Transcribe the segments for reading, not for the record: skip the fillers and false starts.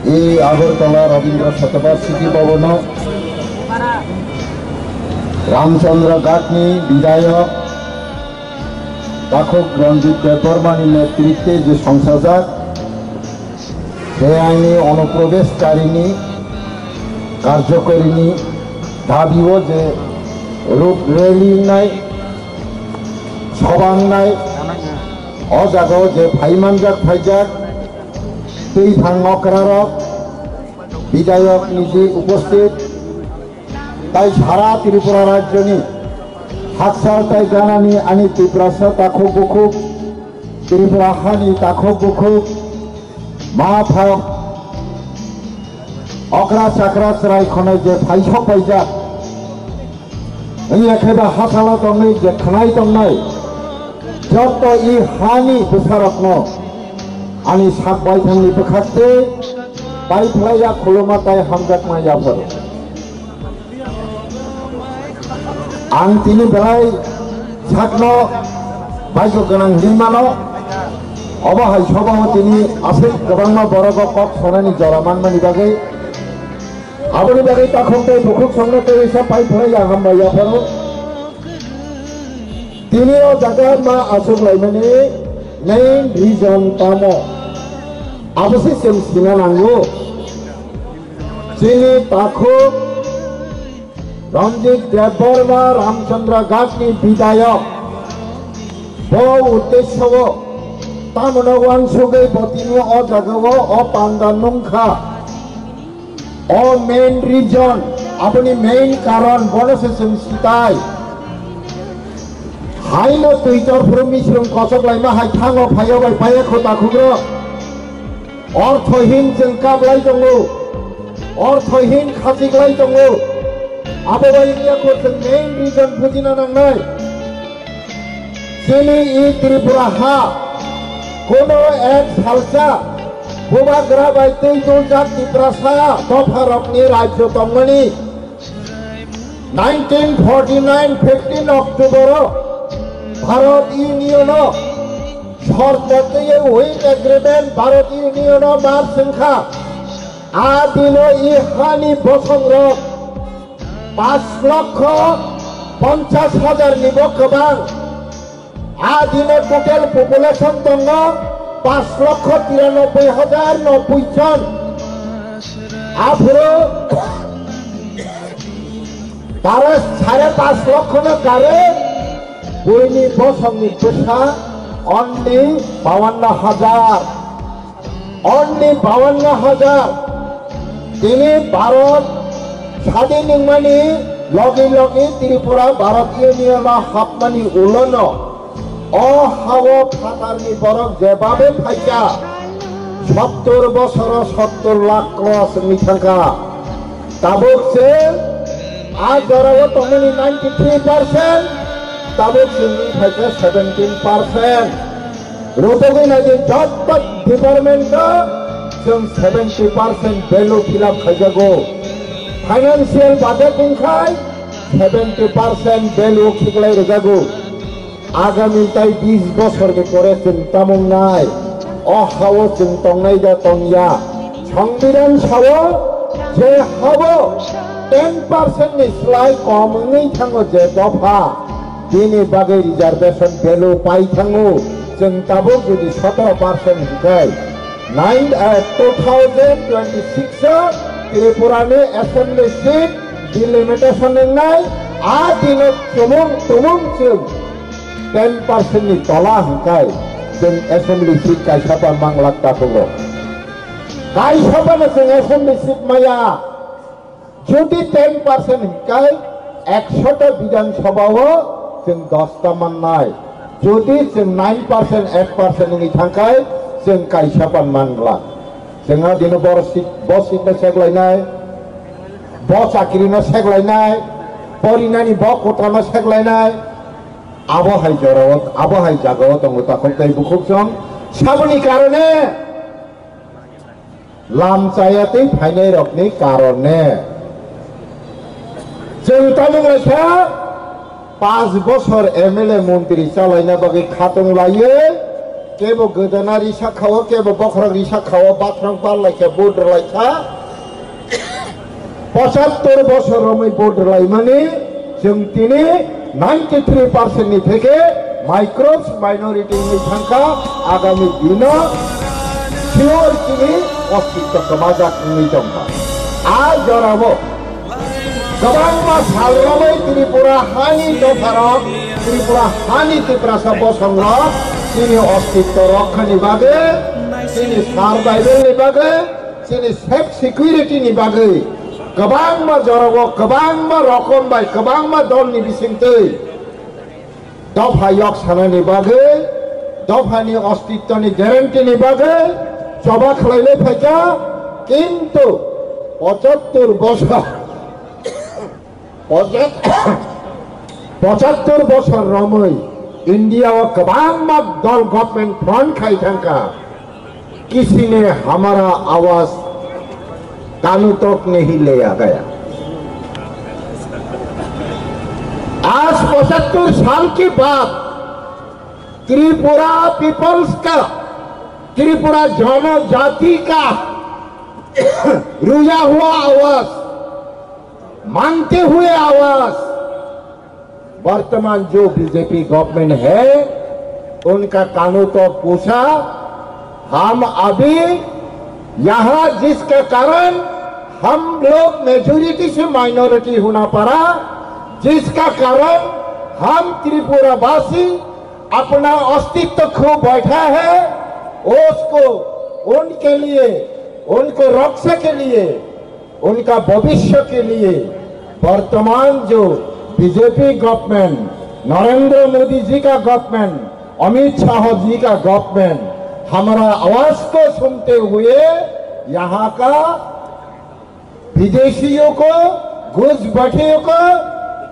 এই আগরতলা রবীন্দ্র শতবার্ষিকী ভবন রামচন্দ্র গাটনি বিধায়ক পাঠক রঞ্জিত দেববর্মানির নেতৃত্বে যে সংসদ বেআইনি অনুপ্রবেশকারিণী কার্যকরিণী দাবিও যে রূপ রেলি নাই সবাং নাই অজাগাও যে ফাইমানজাক ফাইজাক তুই ভাঙকরারক বিধায়ক নিজে উপস্থিত তাই সারা ত্রিপুরা রাজ্যনি হাকসার তাই জানানি আনি ত্রিপুরাসা তাখো বুকুক ত্রিপুরা হানি তাখো বুকুক মা ফাও অকরা চাকরা চরাই খনে যে ফাইস ফাইজাক একেবারে হাসালা দংনাই যে খানাই দংনাই যত ই হানি বুসারত্ন आनी सात बायथांनि बोखारते बायफ्लाया खुलुमाताय हामजाक मायाफोर आं तिनि बेलाय साकनो बायजो गोनां हिमानो अबाहाय सभाव तिनि आसे गोबांनो बरगो कक सनानि जरामानमानि बागै आबनि बागै ताखंते बुकुक संगते इसा बायफ्लाया हामबायाफोर तिनिओ जागा मा आसुक लायमानि Name reason tamo abasi sem sinanango sini takho Ranjit Deborma Ramchandra Gatni Bidayak bo uddeshyo tamonawan sugai botini o jagawo o pandanungkha o main reason apni main karon bonose sem sitai हाइनो तुइटर फुरमिश्रम कसक लाइमा high थांगो फायो bye Phaye खोता खुग्रो अर्थहीन जों काबलाय दङो अर्थहीन खासिगलाय दङो आबोबायनियाखौ जों main reason बुजिना नांनाय जोंनि इ त्रिपुरा हा कोनो एक सालसा बुबाग्रा बाय तैजौजा त्रिपुरासा दफारकनि राज्य दंमोनि 1949 15 अक्टोबर भारत यूनियन शर्तते हुइट एग्रीमेंट भारत यूनियन मार संख्या आदिनो इ हानि बसंग्र 5,50,000 निबो गोबां आदिनो टोटल पपुलेशन दङ 5,93,090 जन आफरो तारा 5.5 लाख न गारे বইনি বসংনি পেশা অনলি 52,000 অনলি 52,000 তিনি ভারত স্বাধীন মানে লগে লগে ত্রিপুরা ভারতীয় নিয়ম হাপমানি উলন অ হাও ফাতারনি বরক যেভাবে ফাইকা 70 বছর 70 লাখ ক্রস মিঠাকা তাবকছে আজ ধরাও তমনি 93% ताबो जोंनि फाइसा 17% रोटोगै नायदि जब डिपार्टमेंट जों 70% वैल्यू फिलअप खाइजागो फाइनेंशियल बाजेट बुंखाय 70% वैल्यू खिगलाय रजागो आगामी ताई 20 बছर के करे जों तामुंनाय अ हावो जों तंनाय दा तंया संविधान सावो जे हावो 10% नि स्लाय कमङै थाङो जे दफा दिनै बागै रिजार्वेशन भेलु पाइ थाङो जों दाबो जुदि 17% हिखाय 2026 त्रिपुरानि एसेम्बली सीट डिलिमिटेशन नाय आ दिनो तुमुं जों 10% नि तला हिखाय जों एसेम्बली सीट कायसाबा मांलाक दाखोगो कायसाबानो जों एसेम्बली सीट माया जुदि 10% हिखाय 100टा विधानसभाव जों 10टा माननाय जुदि जों 9% 8% नि थांखाय जों कायसाबान मानला जोंहा दिनो बसिनो सेगलायनाय ब साख्रिनो सेगलायनाय परिनानि ब कोटानो सेगलायनाय आबहाय जराव आबहाय जागाव दङ ताखंताय बुखुकजों साबनि कारणे लामचायातै फायनाय रकनि कारणे जों तामुंलायसा 5 বছর एमएलए मंत्री चालायना बागै खातों लायो केबो गोदोना रिसा खाओ केबो बखरक रिसा खाओ बाथ्रां पारलायखा बोद्रलायखा 75 বছর রমই बोद्रलाय माने जों दिनै 93% नि থেকে माइक्रोस माइनरिटी नि संख्या आगामी दिनाव सियोर किनि अस्तित्व समाजाखनि दं आज जराबो गोबां सालरामै त्रिपुरा हानि दफाराव त्रिपुरा हानि तिप्रासा बसंग दिनै अस्तित्व रक्षानि बागै दिनै सार्भाइभेलनि बागै दिनै सेफ सिकिउरिटिनि बागै गोबां जराबो गोबां रकम बाय गोबां दलनि बिसिंथै दफा yok सानानि बागै दफानि अस्तित्वनि ग्यारेन्टिनि बागै सभा खालायले फायका किन्तु 75 বছর 75 বছর रमै इंडिया गोबां दल गवर्नमेंट फ्रंट खाई थंका किसी ने हमारा आवाज कानों तक नहीं लिया गया। आज 75 साल के बाद त्रिपुरा पीपल्स का त्रिपुरा जनजाति का रुया हुआ आवाज मांगते हुए आवाज वर्तमान जो बीजेपी गवर्नमेंट है उनका कानों तो पूछा हम अभी यहाँ जिसके कारण हम लोग मेजोरिटी से माइनॉरिटी होना पड़ा जिसका कारण हम त्रिपुरावासी अपना अस्तित्व खो बैठा है उसको उनके लिए उनको रक्षा के लिए उनका भविष्य के लिए वर्तमान जो बीजेपी गवर्नमेंट नरेंद्र मोदी जी का गवर्नमेंट अमित शाह जी का गवर्नमेंट हमारा आवाज को सुनते हुए यहाँ का विदेशियों को घुसपैठियों को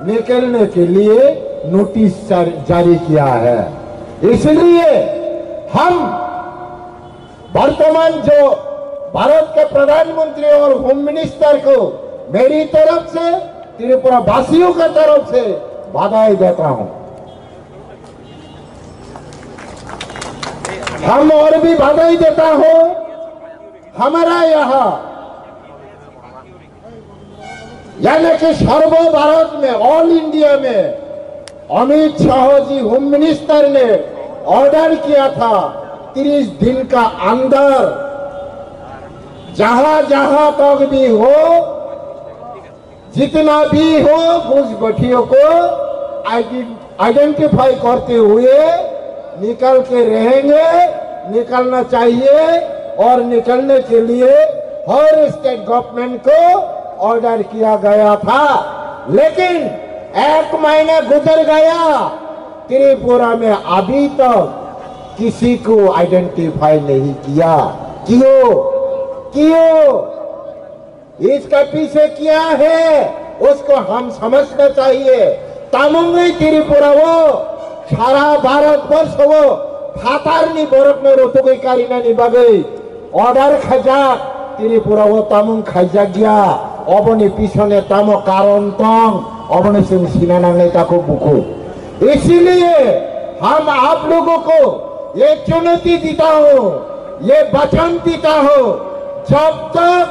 निकलने के लिए नोटिस जारी किया है। इसलिए हम वर्तमान जो भारत के प्रधानमंत्री और होम मिनिस्टर को मेरी तरफ से त्रिपुरा वासियों की तरफ से बधाई देता हूं। हम और भी बधाई देता हूं हमारा यहाँ यानी कि सर्व भारत में ऑल इंडिया में अमित शाह जी होम मिनिस्टर ने ऑर्डर किया था 30 दिन का अंदर जहां जहां तक भी हो जितना भी हो घुसपैठियों को आइडेंटिफाई करते हुए निकल के रहेंगे निकलना चाहिए और निकलने के लिए हर स्टेट गवर्नमेंट को ऑर्डर किया गया था। लेकिन 1 महीना गुजर गया त्रिपुरा में अभी तक किसी को आइडेंटिफाई नहीं किया। क्यों इसका पीछे क्या है उसको हम समझना चाहिए। तामुंगी त्रिपुरा वो सारा भारत वर्ष वो फातारनी बरफ में रोतुगै कारिनानी बागै ऑर्डर खजाक त्रिपुरा वो तामुंग खजाक गया अबनी पिछने तामो कारण तंग अबने से सीना नांगने ताको बुको। इसीलिए हम आप लोगों को ये चुनौती देता हूँ ये वचन देता हूँ जब तक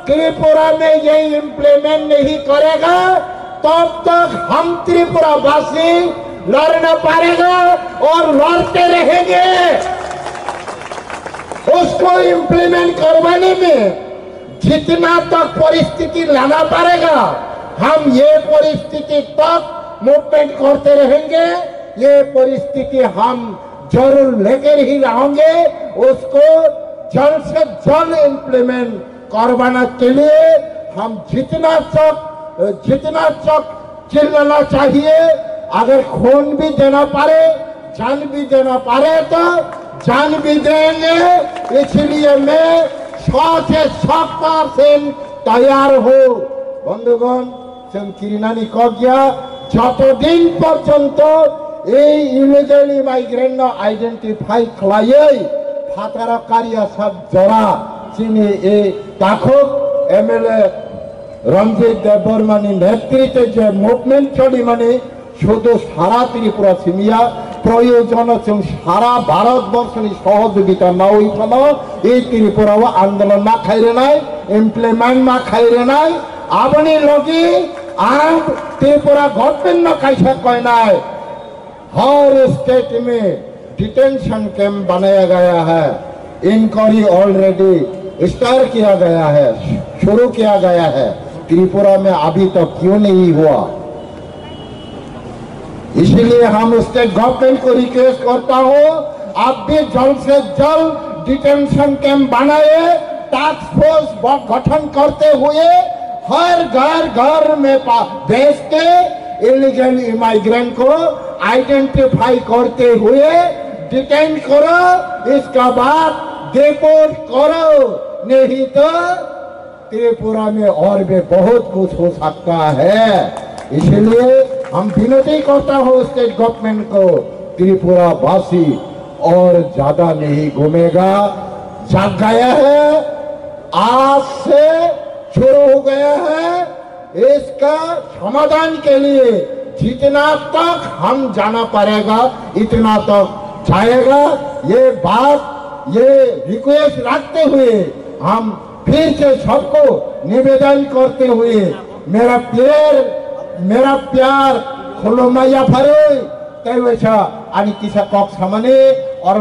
त्रिपुरा में ये इम्प्लीमेंट नहीं करेगा तब तक हम त्रिपुरा वासी लड़ना पड़ेगा और लड़ते रहेंगे। उसको इम्प्लीमेंट करवाने में जितना तक परिस्थिति लाना पड़ेगा हम ये परिस्थिति तक मूवमेंट करते रहेंगे। ये परिस्थिति हम जरूर लेकर ही रहेंगे। उसको जल्द से जल्द इम्प्लीमेंट करवाने के लिए हम जितना तक चिल्लाना चाहिए। अगर खून भी देना पड़े जान भी देना पड़े तो जान भी देंगे। इसलिए मैं 100% तैयार हो। बंधुगण जों किरिनानी कगिया যতদিন পর্যন্ত এই ইলিগালি মাইগ্রেন্ট আইডেন্টিফাই খালাयै ফাতারকারিয়া সব জরা চিনি এই তাখক এমএলএ রঞ্জিত দেববর্মানি নেতৃত্বে যে মুভমেন্ট চলি মানে শুধু সারা ত্রিপুরা সিমিয়া প্রয়োজন সারা ভারতবর্ষের সহযোগিতা না হইছিল এই ত্রিপুরা আন্দোলন না খাইরে নাই ইমপ্লিমেন্ট না খাইরে নাই আপনি লगी आज त्रिपुरा गवर्नमेंट न कैसा कहना है हर स्टेट में डिटेंशन कैंप बनाया गया है इंक्वायरी ऑलरेडी स्टार्ट किया गया है शुरू किया गया है त्रिपुरा में अभी तक क्यों नहीं हुआ इसलिए हम स्टेट गवर्नमेंट को रिक्वेस्ट करता हूँ आप भी जल्द से जल्द डिटेंशन कैंप बनाए टास्क फोर्स गठन करते हुए हर घर में भेज के इलीगल इमाइग्रेंट को आइडेंटिफाई करते हुए डिटेन करो इसका बाद डिपोर्ट करो नहीं तो त्रिपुरा में और भी बहुत कुछ हो सकता है इसलिए हम विनती करता हूँ स्टेट गवर्नमेंट को त्रिपुरा वासी और ज्यादा नहीं घूमेगा जाग गया है आज से शुरू हो गया है इसका समाधान के लिए जितना तक हम जाना पड़ेगा इतना तक जाएगा ये बात ये रिक्वेस्ट रखते हुए हम फिर से सबको निवेदन करते हुए मेरा प्यार खुलुमाया फरे तैवेशा आणि किसा कॉक सामने और